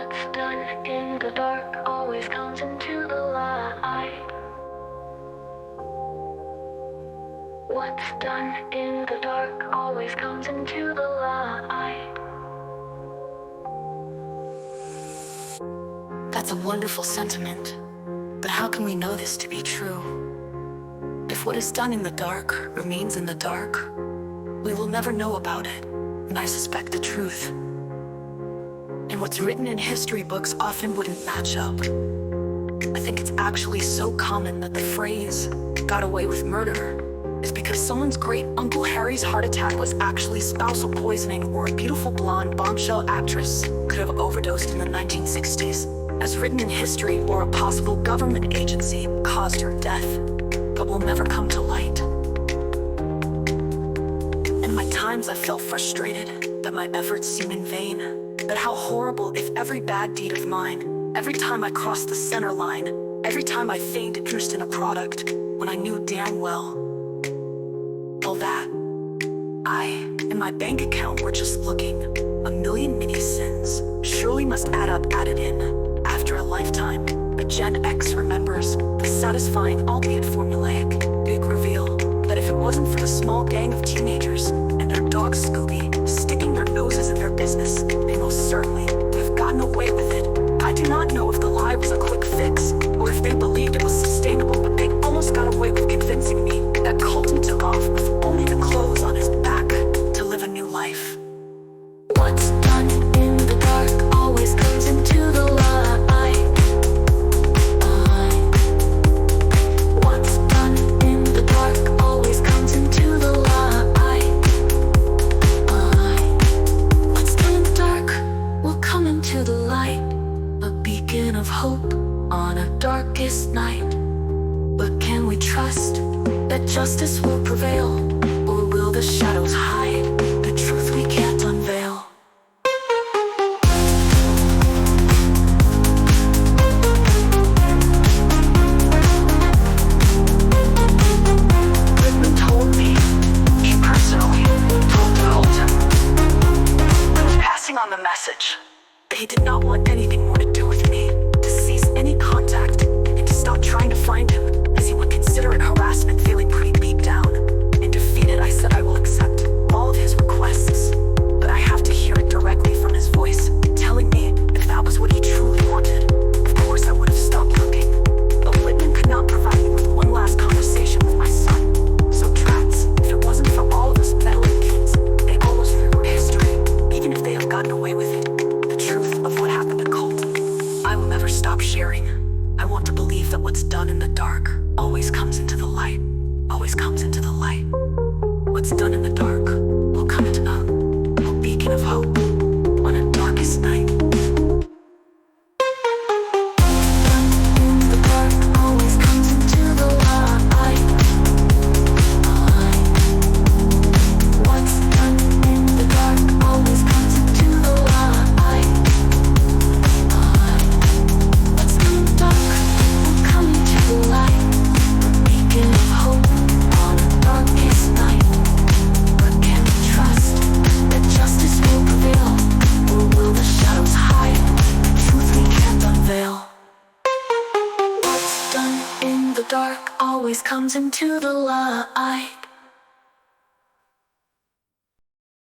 What's done in the dark always comes into the light. What's done in the dark always comes into the light. That's a wonderful sentiment, but how can we know this to be true? If what is done in the dark remains in the dark, we will never know about it, and I suspect the truth. And what's written in history books often wouldn't match up. I think it's actually so common that the phrase, "got away with murder," is because someone's great Uncle Harry's heart attack was actually spousal poisoning, or a beautiful blonde bombshell actress could have overdosed in the 1960s, as written in history, or a possible government agency caused her death, but will never come to light. In my times I felt frustrated that my efforts seem in vain, that how horrible if every bad deed of mine, every time I crossed the center line, every time I feigned interest in a product, when I knew damn well all that I and my bank account were just looking. A million mini sins surely must add up, added in after a lifetime. But Gen X remembers the satisfying, albeit formulaic, big reveal that if it wasn't for the small gang of teenagers and their dog Scooby sticking their noses in their business, they most certainly would have gotten away with it. I do not know if the lie was a quick fix, or if they believed it was sustainable, but they almost got away with convincing me that Colton took off with only the clothes on his back to live a new life. What's done in the dark always comes into the light. What's done in the dark always comes into the light. What's done in the dark will come into the light, a beacon of hope on a darkest night. But can we trust that justice will prevail, or will the shadows hide the truth we can't unveil? Goodman told me, he personally told Colton, passing on the message that he did not want anything more to do with me, to cease any contact, and to stop trying to find him, as he would consider it harassment. Feeling pretty beat down and defeated, I said I will accept all of his requests, but I have to hear it directly from his voice, telling me if that was what he truly wanted. Of course I would have stopped looking, but Whitman could not provide me with one last conversation with my son. So trats, if it wasn't for all of us meddling kids, they almost rewrote history. Even if they have gotten away with it, the truth of what happened to Colton, I will never stop sharing. I want to believe that what's done in the dark always comes into the light, always comes into the light. What's done in the dark will come into a beacon of hope on a darkest night. The dark always comes into the light. What's done in the dark always comes into the light. What's done in the dark will come into the light, a beacon of hope on a darkest night. But can we trust that justice will prevail, or will the shadows hide the truth we can't unveil? What's done in the dark always comes into the light.